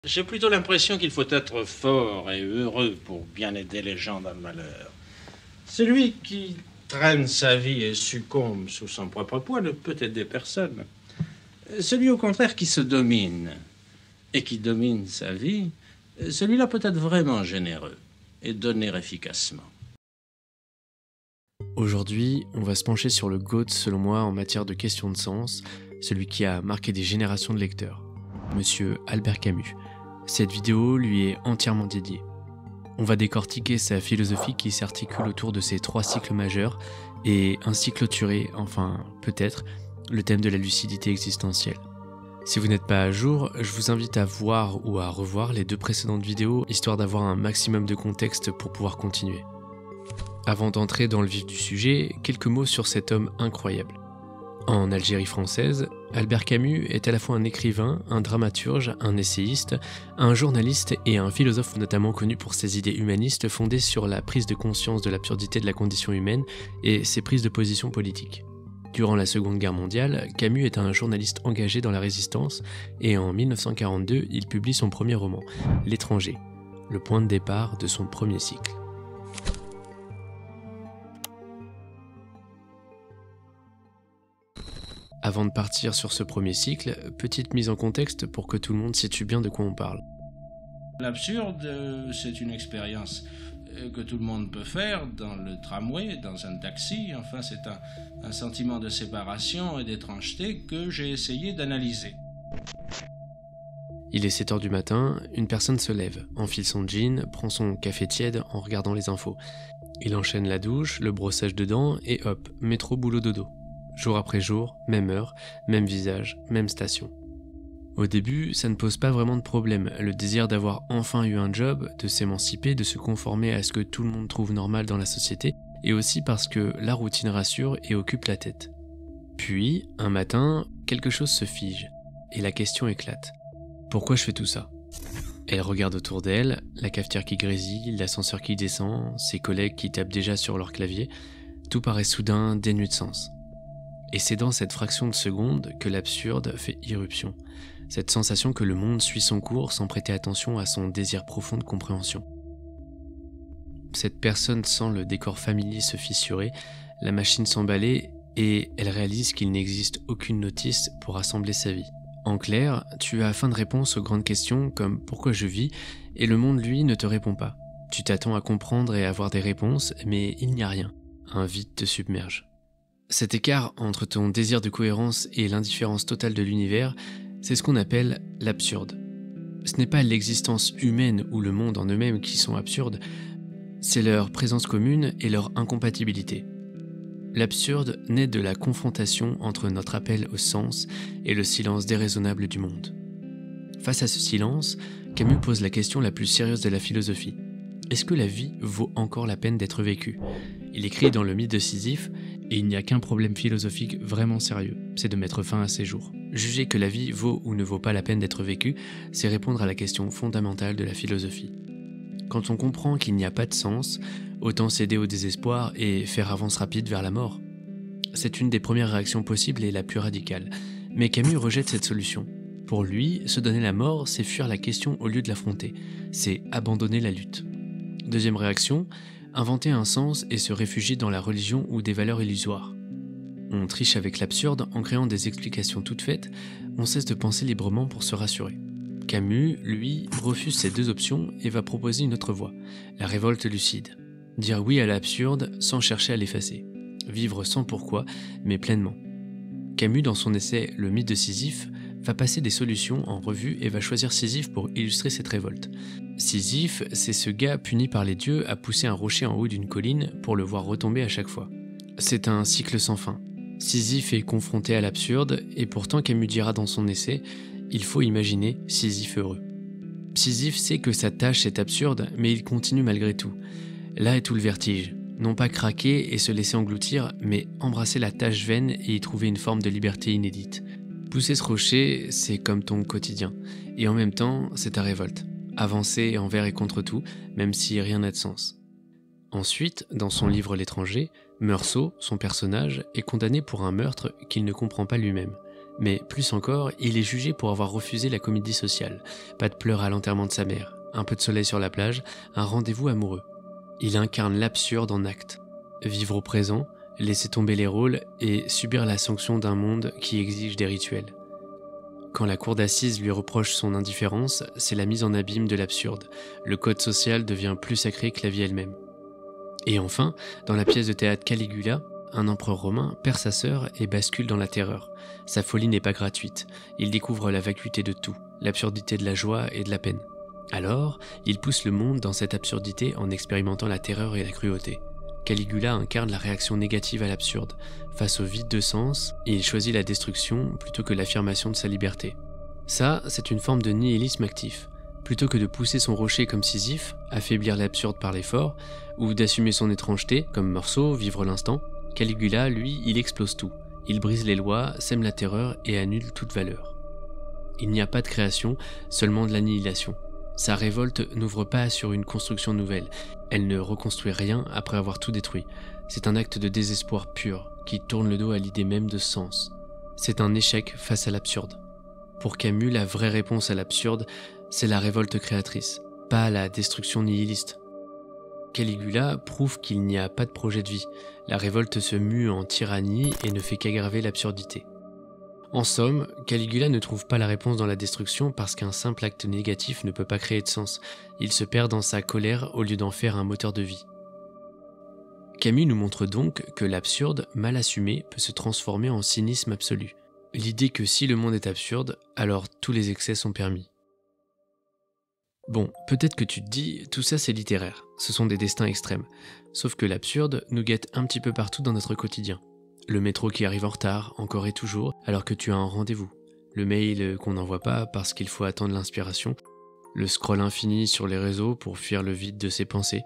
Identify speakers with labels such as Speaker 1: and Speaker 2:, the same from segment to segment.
Speaker 1: J'ai plutôt l'impression qu'il faut être fort et heureux pour bien aider les gens dans le malheur. Celui qui traîne sa vie et succombe sous son propre poids ne peut aider personne. Celui au contraire qui se domine et qui domine sa vie, celui-là peut être vraiment généreux et donner efficacement.
Speaker 2: Aujourd'hui, on va se pencher sur le GOAT selon moi en matière de questions de sens, celui qui a marqué des générations de lecteurs, Monsieur Albert Camus. Cette vidéo lui est entièrement dédiée. On va décortiquer sa philosophie qui s'articule autour de ces 3 cycles majeurs et ainsi clôturer, enfin peut-être, le thème de la lucidité existentielle. Si vous n'êtes pas à jour, je vous invite à voir ou à revoir les 2 précédentes vidéos, histoire d'avoir un maximum de contexte pour pouvoir continuer. Avant d'entrer dans le vif du sujet, quelques mots sur cet homme incroyable. En Algérie française, Albert Camus est à la fois un écrivain, un dramaturge, un essayiste, un journaliste et un philosophe notamment connu pour ses idées humanistes fondées sur la prise de conscience de l'absurdité de la condition humaine et ses prises de position politiques. Durant la Seconde Guerre mondiale, Camus est un journaliste engagé dans la résistance et en 1942, il publie son premier roman, L'étranger, le point de départ de son premier cycle. Avant de partir sur ce premier cycle, petite mise en contexte pour que tout le monde situe bien de quoi on parle.
Speaker 1: L'absurde, c'est une expérience que tout le monde peut faire dans le tramway, dans un taxi. Enfin, c'est un sentiment de séparation et d'étrangeté que j'ai essayé d'analyser.
Speaker 2: Il est 7h du matin, une personne se lève, enfile son jean, prend son café tiède en regardant les infos. Il enchaîne la douche, le brossage de dents et hop, métro boulot dodo. Jour après jour, même heure, même visage, même station. Au début, ça ne pose pas vraiment de problème, le désir d'avoir enfin eu un job, de s'émanciper, de se conformer à ce que tout le monde trouve normal dans la société, et aussi parce que la routine rassure et occupe la tête. Puis, un matin, quelque chose se fige, et la question éclate. Pourquoi je fais tout ça ? Elle regarde autour d'elle, la cafetière qui grésille, l'ascenseur qui descend, ses collègues qui tapent déjà sur leur clavier, tout paraît soudain dénué de sens. Et c'est dans cette fraction de seconde que l'absurde fait irruption, cette sensation que le monde suit son cours sans prêter attention à son désir profond de compréhension. Cette personne sent le décor familier se fissurer, la machine s'emballer et elle réalise qu'il n'existe aucune notice pour assembler sa vie. En clair, tu as faim de réponses aux grandes questions comme « pourquoi je vis ?» et le monde, lui, ne te répond pas. Tu t'attends à comprendre et à avoir des réponses, mais il n'y a rien. Un vide te submerge. Cet écart entre ton désir de cohérence et l'indifférence totale de l'univers, c'est ce qu'on appelle l'absurde. Ce n'est pas l'existence humaine ou le monde en eux-mêmes qui sont absurdes, c'est leur présence commune et leur incompatibilité. L'absurde naît de la confrontation entre notre appel au sens et le silence déraisonnable du monde. Face à ce silence, Camus pose la question la plus sérieuse de la philosophie. Est-ce que la vie vaut encore la peine d'être vécue ? Il écrit dans le mythe de Sisyphe, et il n'y a qu'un problème philosophique vraiment sérieux, c'est de mettre fin à ses jours. Juger que la vie vaut ou ne vaut pas la peine d'être vécue, c'est répondre à la question fondamentale de la philosophie. Quand on comprend qu'il n'y a pas de sens, autant céder au désespoir et faire avance rapide vers la mort. C'est une des premières réactions possibles et la plus radicale. Mais Camus rejette cette solution. Pour lui, se donner la mort, c'est fuir la question au lieu de l'affronter. C'est abandonner la lutte. Deuxième réaction, inventer un sens et se réfugier dans la religion ou des valeurs illusoires. On triche avec l'absurde en créant des explications toutes faites, on cesse de penser librement pour se rassurer. Camus, lui, refuse ces 2 options et va proposer une autre voie, la révolte lucide. Dire oui à l'absurde sans chercher à l'effacer. Vivre sans pourquoi, mais pleinement. Camus, dans son essai Le mythe de Sisyphe, va passer des solutions en revue et va choisir Sisyphe pour illustrer cette révolte. Sisyphe, c'est ce gars puni par les dieux à pousser un rocher en haut d'une colline pour le voir retomber à chaque fois. C'est un cycle sans fin. Sisyphe est confronté à l'absurde et pourtant Camus dira dans son essai « Il faut imaginer Sisyphe heureux ». Sisyphe sait que sa tâche est absurde, mais il continue malgré tout. Là est tout le vertige. Non pas craquer et se laisser engloutir, mais embrasser la tâche vaine et y trouver une forme de liberté inédite. Pousser ce rocher, c'est comme ton quotidien. Et en même temps, c'est ta révolte. Avancer envers et contre tout, même si rien n'a de sens. Ensuite, dans son livre L'étranger, Meursault, son personnage, est condamné pour un meurtre qu'il ne comprend pas lui-même. Mais plus encore, il est jugé pour avoir refusé la comédie sociale. Pas de pleurs à l'enterrement de sa mère, un peu de soleil sur la plage, un rendez-vous amoureux. Il incarne l'absurde en acte. Vivre au présent, laisser tomber les rôles et subir la sanction d'un monde qui exige des rituels. Quand la cour d'assises lui reproche son indifférence, c'est la mise en abîme de l'absurde. Le code social devient plus sacré que la vie elle-même. Et enfin, dans la pièce de théâtre Caligula, un empereur romain perd sa sœur et bascule dans la terreur. Sa folie n'est pas gratuite. Il découvre la vacuité de tout, l'absurdité de la joie et de la peine. Alors, il pousse le monde dans cette absurdité en expérimentant la terreur et la cruauté. Caligula incarne la réaction négative à l'absurde. Face au vide de sens, il choisit la destruction plutôt que l'affirmation de sa liberté. Ça, c'est une forme de nihilisme actif. Plutôt que de pousser son rocher comme Sisyphe, affaiblir l'absurde par l'effort, ou d'assumer son étrangeté, comme Meursault, vivre l'instant, Caligula, lui, il explose tout. Il brise les lois, sème la terreur et annule toute valeur. Il n'y a pas de création, seulement de l'annihilation. Sa révolte n'ouvre pas sur une construction nouvelle. Elle ne reconstruit rien après avoir tout détruit. C'est un acte de désespoir pur, qui tourne le dos à l'idée même de sens. C'est un échec face à l'absurde. Pour Camus, la vraie réponse à l'absurde, c'est la révolte créatrice, pas la destruction nihiliste. Caligula prouve qu'il n'y a pas de projet de vie. La révolte se mue en tyrannie et ne fait qu'aggraver l'absurdité. En somme, Caligula ne trouve pas la réponse dans la destruction parce qu'un simple acte négatif ne peut pas créer de sens. Il se perd dans sa colère au lieu d'en faire un moteur de vie. Camus nous montre donc que l'absurde, mal assumé, peut se transformer en cynisme absolu. L'idée que si le monde est absurde, alors tous les excès sont permis. Bon, peut-être que tu te dis, tout ça c'est littéraire, ce sont des destins extrêmes. Sauf que l'absurde nous guette un petit peu partout dans notre quotidien. Le métro qui arrive en retard, encore et toujours, alors que tu as un rendez-vous. Le mail qu'on n'envoie pas parce qu'il faut attendre l'inspiration. Le scroll infini sur les réseaux pour fuir le vide de ses pensées.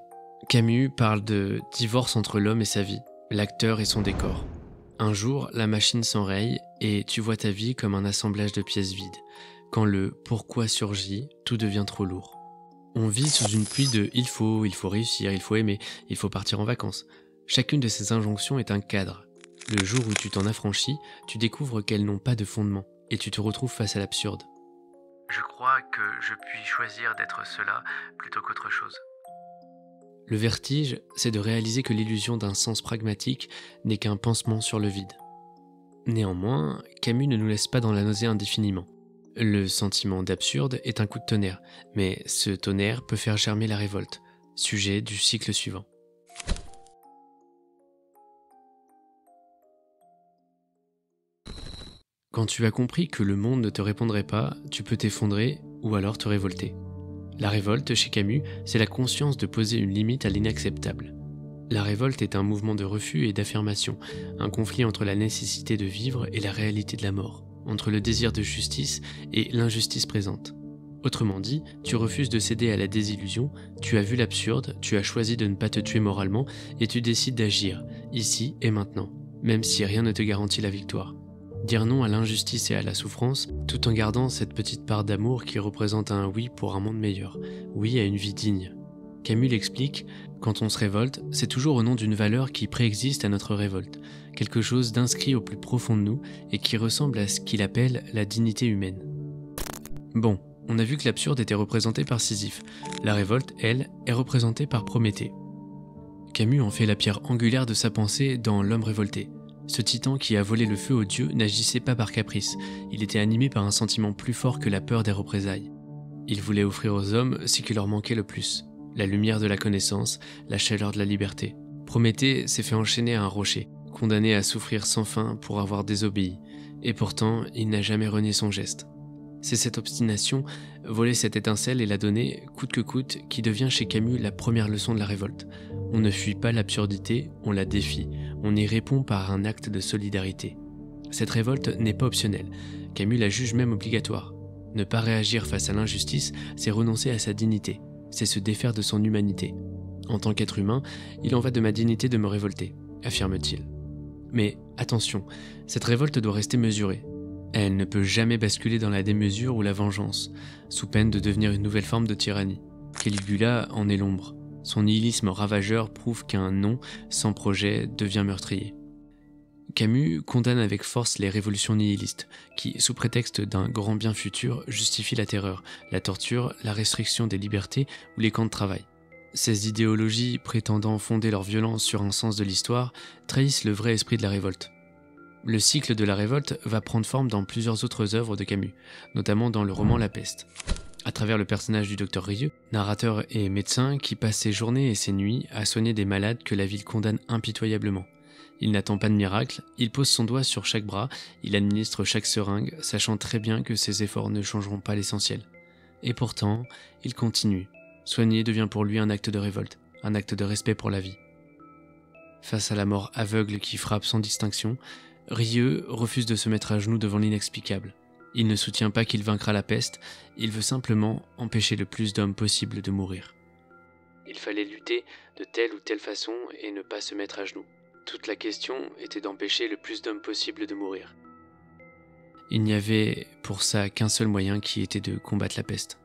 Speaker 2: Camus parle de divorce entre l'homme et sa vie, l'acteur et son décor. Un jour, la machine s'enraye et tu vois ta vie comme un assemblage de pièces vides. Quand le « pourquoi » surgit, tout devient trop lourd. On vit sous une pluie de « il faut réussir, il faut aimer, il faut partir en vacances ». Chacune de ces injonctions est un cadre. Le jour où tu t'en affranchis, tu découvres qu'elles n'ont pas de fondement et tu te retrouves face à l'absurde. Je crois que je puis choisir d'être cela plutôt qu'autre chose. Le vertige, c'est de réaliser que l'illusion d'un sens pragmatique n'est qu'un pansement sur le vide. Néanmoins, Camus ne nous laisse pas dans la nausée indéfiniment. Le sentiment d'absurde est un coup de tonnerre, mais ce tonnerre peut faire germer la révolte, sujet du cycle suivant. Quand tu as compris que le monde ne te répondrait pas, tu peux t'effondrer ou alors te révolter. La révolte, chez Camus, c'est la conscience de poser une limite à l'inacceptable. La révolte est un mouvement de refus et d'affirmation, un conflit entre la nécessité de vivre et la réalité de la mort, entre le désir de justice et l'injustice présente. Autrement dit, tu refuses de céder à la désillusion, tu as vu l'absurde, tu as choisi de ne pas te tuer moralement et tu décides d'agir, ici et maintenant, même si rien ne te garantit la victoire. Dire non à l'injustice et à la souffrance, tout en gardant cette petite part d'amour qui représente un oui pour un monde meilleur, oui à une vie digne. Camus l'explique, quand on se révolte, c'est toujours au nom d'une valeur qui préexiste à notre révolte, quelque chose d'inscrit au plus profond de nous et qui ressemble à ce qu'il appelle la dignité humaine. Bon, on a vu que l'absurde était représenté par Sisyphe, la révolte, elle, est représentée par Prométhée. Camus en fait la pierre angulaire de sa pensée dans L'homme révolté. Ce titan qui a volé le feu aux dieux n'agissait pas par caprice, il était animé par un sentiment plus fort que la peur des représailles. Il voulait offrir aux hommes ce qui leur manquait le plus, la lumière de la connaissance, la chaleur de la liberté. Prométhée s'est fait enchaîner à un rocher, condamné à souffrir sans fin pour avoir désobéi, et pourtant il n'a jamais renié son geste. C'est cette obstination, voler cette étincelle et la donner, coûte que coûte, qui devient chez Camus la première leçon de la révolte. On ne fuit pas l'absurdité, on la défie, on y répond par un acte de solidarité. Cette révolte n'est pas optionnelle, Camus la juge même obligatoire. Ne pas réagir face à l'injustice, c'est renoncer à sa dignité, c'est se défaire de son humanité. En tant qu'être humain, il en va de ma dignité de me révolter, affirme-t-il. Mais attention, cette révolte doit rester mesurée. Elle ne peut jamais basculer dans la démesure ou la vengeance, sous peine de devenir une nouvelle forme de tyrannie. Caligula en est l'ombre. Son nihilisme ravageur prouve qu'un non sans projet devient meurtrier. Camus condamne avec force les révolutions nihilistes, qui, sous prétexte d'un grand bien futur, justifient la terreur, la torture, la restriction des libertés ou les camps de travail. Ces idéologies, prétendant fonder leur violence sur un sens de l'histoire, trahissent le vrai esprit de la révolte. Le cycle de la révolte va prendre forme dans plusieurs autres œuvres de Camus, notamment dans le roman La Peste. À travers le personnage du docteur Rieux, narrateur et médecin qui passe ses journées et ses nuits à soigner des malades que la ville condamne impitoyablement. Il n'attend pas de miracle, il pose son doigt sur chaque bras, il administre chaque seringue, sachant très bien que ses efforts ne changeront pas l'essentiel. Et pourtant, il continue. Soigner devient pour lui un acte de révolte, un acte de respect pour la vie. Face à la mort aveugle qui frappe sans distinction, Rieux refuse de se mettre à genoux devant l'inexplicable. Il ne soutient pas qu'il vaincra la peste, il veut simplement empêcher le plus d'hommes possible de mourir. Il fallait lutter de telle ou telle façon et ne pas se mettre à genoux. Toute la question était d'empêcher le plus d'hommes possible de mourir. Il n'y avait pour ça qu'un seul moyen qui était de combattre la peste.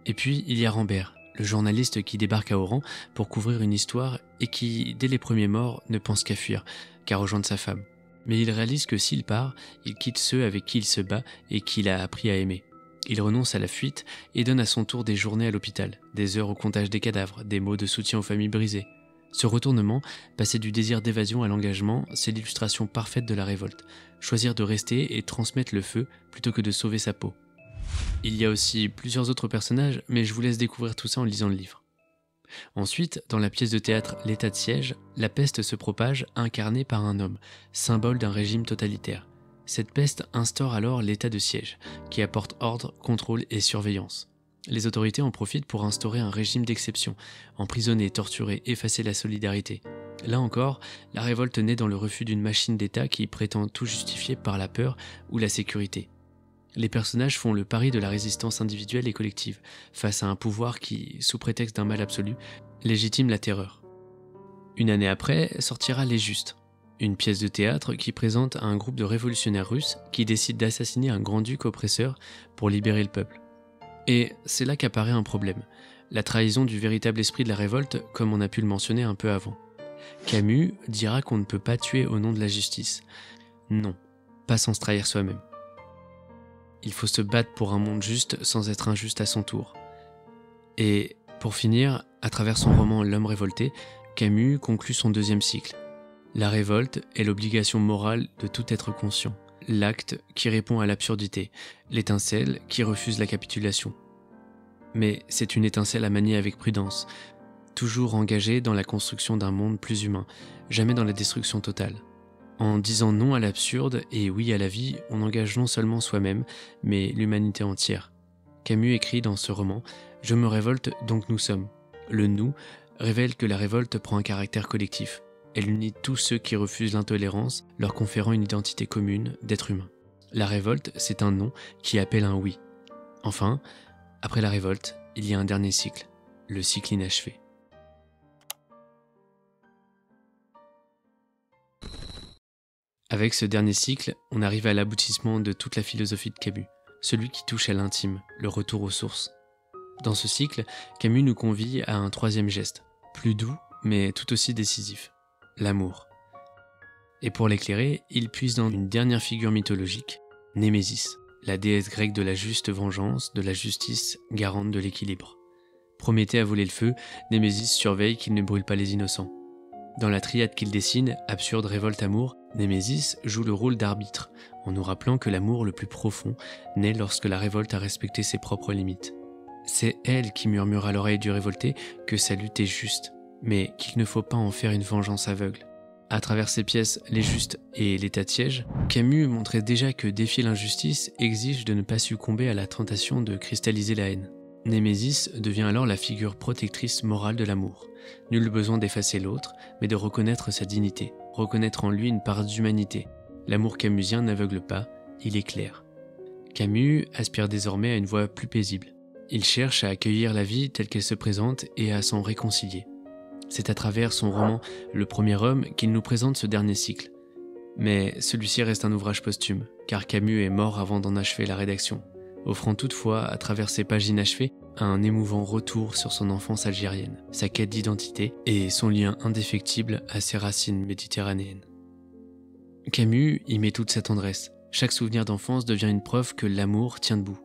Speaker 2: Et puis il y a Rambert, le journaliste qui débarque à Oran pour couvrir une histoire et qui, dès les premiers morts, ne pense qu'à fuir, qu'à rejoindre sa femme. Mais il réalise que s'il part, il quitte ceux avec qui il se bat et qu'il a appris à aimer. Il renonce à la fuite et donne à son tour des journées à l'hôpital, des heures au comptage des cadavres, des mots de soutien aux familles brisées. Ce retournement, passer du désir d'évasion à l'engagement, c'est l'illustration parfaite de la révolte. Choisir de rester et transmettre le feu plutôt que de sauver sa peau. Il y a aussi plusieurs autres personnages, mais je vous laisse découvrir tout ça en lisant le livre. Ensuite, dans la pièce de théâtre L'état de siège, la peste se propage incarnée par un homme, symbole d'un régime totalitaire. Cette peste instaure alors l'état de siège, qui apporte ordre, contrôle et surveillance. Les autorités en profitent pour instaurer un régime d'exception, emprisonner, torturer, effacer la solidarité. Là encore, la révolte naît dans le refus d'une machine d'État qui prétend tout justifier par la peur ou la sécurité. Les personnages font le pari de la résistance individuelle et collective, face à un pouvoir qui, sous prétexte d'un mal absolu, légitime la terreur. Une année après, sortira Les Justes, une pièce de théâtre qui présente un groupe de révolutionnaires russes qui décident d'assassiner un grand-duc oppresseur pour libérer le peuple. Et c'est là qu'apparaît un problème, la trahison du véritable esprit de la révolte, comme on a pu le mentionner un peu avant. Camus dira qu'on ne peut pas tuer au nom de la justice. Non, pas sans se trahir soi-même. Il faut se battre pour un monde juste sans être injuste à son tour. Et pour finir, à travers son roman L'homme révolté, Camus conclut son deuxième cycle. La révolte est l'obligation morale de tout être conscient, l'acte qui répond à l'absurdité, l'étincelle qui refuse la capitulation. Mais c'est une étincelle à manier avec prudence, toujours engagée dans la construction d'un monde plus humain, jamais dans la destruction totale. En disant non à l'absurde et oui à la vie, on engage non seulement soi-même, mais l'humanité entière. Camus écrit dans ce roman « Je me révolte, donc nous sommes ». Le « nous » révèle que la révolte prend un caractère collectif. Elle unit tous ceux qui refusent l'intolérance, leur conférant une identité commune d'être humain. La révolte, c'est un non qui appelle un oui. Enfin, après la révolte, il y a un dernier cycle, le cycle inachevé. Avec ce dernier cycle, on arrive à l'aboutissement de toute la philosophie de Camus, celui qui touche à l'intime, le retour aux sources. Dans ce cycle, Camus nous convie à un troisième geste, plus doux mais tout aussi décisif, l'amour. Et pour l'éclairer, il puise dans une dernière figure mythologique, Némésis, la déesse grecque de la juste vengeance, de la justice, garante de l'équilibre. Prométhée a volé le feu, Némésis surveille qu'il ne brûle pas les innocents. Dans la triade qu'il dessine, absurde, révolte, amour, Némésis joue le rôle d'arbitre, en nous rappelant que l'amour le plus profond naît lorsque la révolte a respecté ses propres limites. C'est elle qui murmure à l'oreille du révolté que sa lutte est juste, mais qu'il ne faut pas en faire une vengeance aveugle. À travers ses pièces Les Justes et L'état de siège, Camus montrait déjà que défier l'injustice exige de ne pas succomber à la tentation de cristalliser la haine. Némésis devient alors la figure protectrice morale de l'amour. Nul besoin d'effacer l'autre, mais de reconnaître sa dignité, reconnaître en lui une part d'humanité. L'amour camusien n'aveugle pas, il éclaire. Camus aspire désormais à une voie plus paisible. Il cherche à accueillir la vie telle qu'elle se présente et à s'en réconcilier. C'est à travers son roman Le Premier Homme qu'il nous présente ce dernier cycle. Mais celui-ci reste un ouvrage posthume, car Camus est mort avant d'en achever la rédaction, offrant toutefois, à travers ses pages inachevées, un émouvant retour sur son enfance algérienne, sa quête d'identité et son lien indéfectible à ses racines méditerranéennes. Camus y met toute sa tendresse. Chaque souvenir d'enfance devient une preuve que l'amour tient debout.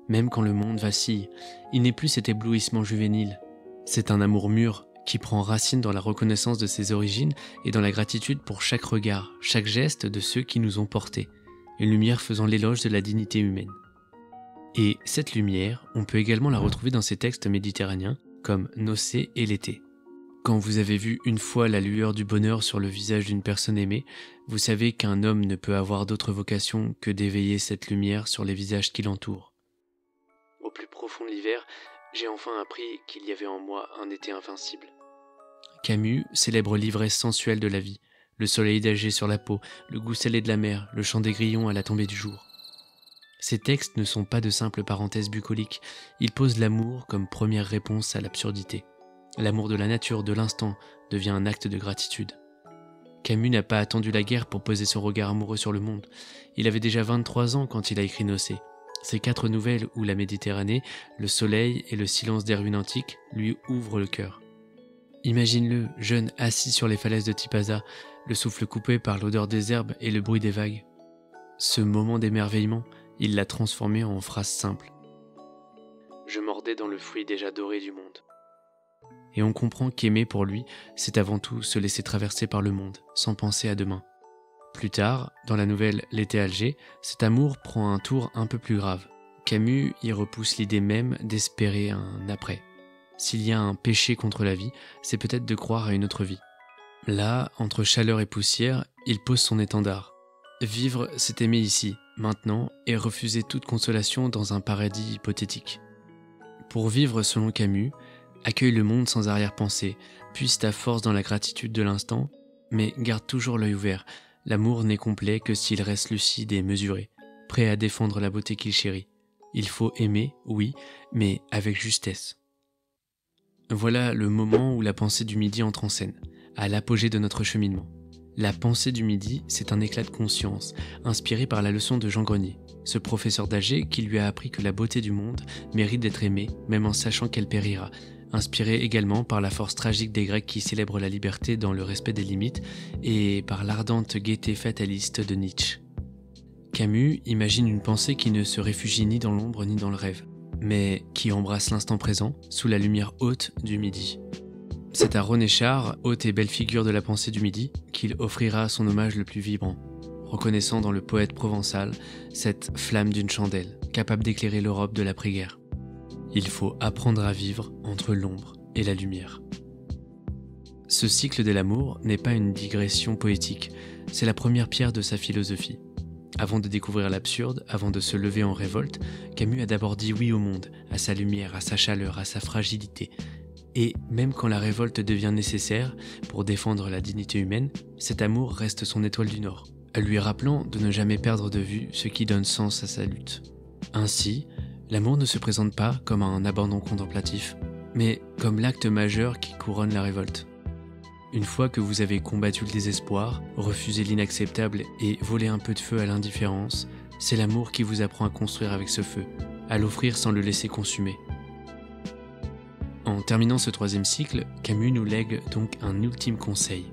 Speaker 2: Même quand le monde vacille, il n'est plus cet éblouissement juvénile. C'est un amour mûr qui prend racine dans la reconnaissance de ses origines et dans la gratitude pour chaque regard, chaque geste de ceux qui nous ont portés. Une lumière faisant l'éloge de la dignité humaine. Et cette lumière, on peut également la retrouver dans ces textes méditerranéens, comme Nocé et l'été. Quand vous avez vu une fois la lueur du bonheur sur le visage d'une personne aimée, vous savez qu'un homme ne peut avoir d'autre vocation que d'éveiller cette lumière sur les visages qui l'entourent. Au plus profond de l'hiver, j'ai enfin appris qu'il y avait en moi un été invincible. Camus célèbre l'ivresse sensuelle de la vie, le soleil d'Alger sur la peau, le goût salé de la mer, le chant des grillons à la tombée du jour. Ces textes ne sont pas de simples parenthèses bucoliques, ils posent l'amour comme première réponse à l'absurdité. L'amour de la nature, de l'instant, devient un acte de gratitude. Camus n'a pas attendu la guerre pour poser son regard amoureux sur le monde. Il avait déjà 23 ans quand il a écrit Nocé. Ces 4 nouvelles où la Méditerranée, le soleil et le silence des ruines antiques lui ouvrent le cœur. Imagine-le, jeune, assis sur les falaises de Tipaza, le souffle coupé par l'odeur des herbes et le bruit des vagues. Ce moment d'émerveillement, il l'a transformé en phrase simple. Je mordais dans le fruit déjà doré du monde. Et on comprend qu'aimer pour lui, c'est avant tout se laisser traverser par le monde, sans penser à demain. Plus tard, dans la nouvelle L'été à Alger, cet amour prend un tour un peu plus grave. Camus y repousse l'idée même d'espérer un après. S'il y a un péché contre la vie, c'est peut-être de croire à une autre vie. Là, entre chaleur et poussière, il pose son étendard. Vivre, c'est aimer ici, maintenant, et refuser toute consolation dans un paradis hypothétique. Pour vivre selon Camus, accueille le monde sans arrière-pensée, puise ta force dans la gratitude de l'instant, mais garde toujours l'œil ouvert. L'amour n'est complet que s'il reste lucide et mesuré, prêt à défendre la beauté qu'il chérit. Il faut aimer, oui, mais avec justesse. Voilà le moment où la pensée du midi entre en scène, à l'apogée de notre cheminement. La pensée du midi, c'est un éclat de conscience, inspiré par la leçon de Jean Grenier, ce professeur d'Alger qui lui a appris que la beauté du monde mérite d'être aimée, même en sachant qu'elle périra, inspiré également par la force tragique des Grecs qui célèbrent la liberté dans le respect des limites, et par l'ardente gaieté fataliste de Nietzsche. Camus imagine une pensée qui ne se réfugie ni dans l'ombre ni dans le rêve, mais qui embrasse l'instant présent sous la lumière haute du midi. C'est à René Char, haute et belle figure de la pensée du midi, qu'il offrira son hommage le plus vibrant, reconnaissant dans le poète provençal cette flamme d'une chandelle, capable d'éclairer l'Europe de l'après-guerre. Il faut apprendre à vivre entre l'ombre et la lumière. Ce cycle de l'amour n'est pas une digression poétique, c'est la première pierre de sa philosophie. Avant de découvrir l'absurde, avant de se lever en révolte, Camus a d'abord dit oui au monde, à sa lumière, à sa chaleur, à sa fragilité. Et même quand la révolte devient nécessaire pour défendre la dignité humaine, cet amour reste son étoile du Nord, lui rappelant de ne jamais perdre de vue ce qui donne sens à sa lutte. Ainsi, l'amour ne se présente pas comme un abandon contemplatif, mais comme l'acte majeur qui couronne la révolte. Une fois que vous avez combattu le désespoir, refusé l'inacceptable et volé un peu de feu à l'indifférence, c'est l'amour qui vous apprend à construire avec ce feu, à l'offrir sans le laisser consumer. En terminant ce 3e cycle, Camus nous lègue donc un ultime conseil,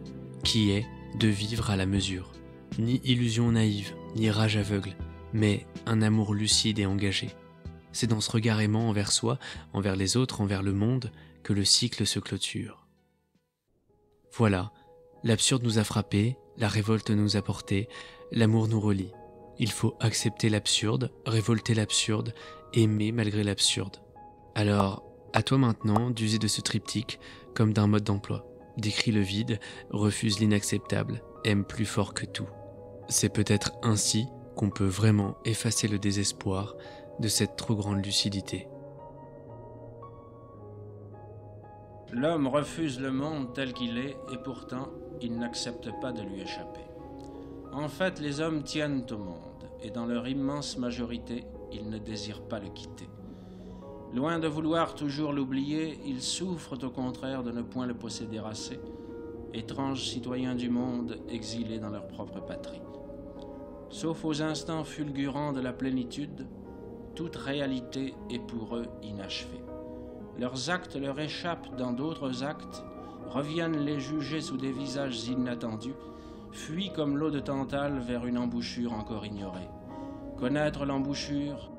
Speaker 2: qui est de vivre à la mesure. Ni illusion naïve, ni rage aveugle, mais un amour lucide et engagé. C'est dans ce regard aimant envers soi, envers les autres, envers le monde, que le cycle se clôture. Voilà, l'absurde nous a frappés, la révolte nous a portés, l'amour nous relie. Il faut accepter l'absurde, révolter l'absurde, aimer malgré l'absurde. Alors, à toi maintenant d'user de ce triptyque comme d'un mode d'emploi. Décris le vide, refuse l'inacceptable, aime plus fort que tout. C'est peut-être ainsi qu'on peut vraiment effacer le désespoir de cette trop grande lucidité.
Speaker 1: L'homme refuse le monde tel qu'il est et pourtant il n'accepte pas de lui échapper. En fait, les hommes tiennent au monde et dans leur immense majorité, ils ne désirent pas le quitter. Loin de vouloir toujours l'oublier, ils souffrent au contraire de ne point le posséder assez, étranges citoyens du monde exilés dans leur propre patrie. Sauf aux instants fulgurants de la plénitude, toute réalité est pour eux inachevée. Leurs actes leur échappent dans d'autres actes, reviennent les juger sous des visages inattendus, fuient comme l'eau de Tantale vers une embouchure encore ignorée. Connaître l'embouchure,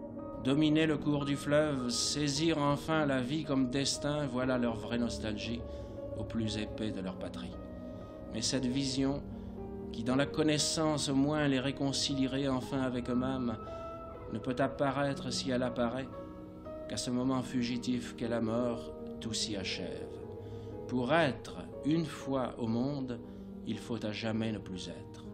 Speaker 1: dominer le cours du fleuve, saisir enfin la vie comme destin, voilà leur vraie nostalgie au plus épais de leur patrie. Mais cette vision, qui dans la connaissance au moins les réconcilierait enfin avec eux-mêmes, ne peut apparaître si elle apparaît qu'à ce moment fugitif qu'est la mort, tout s'y achève. Pour être une fois au monde, il faut à jamais ne plus être.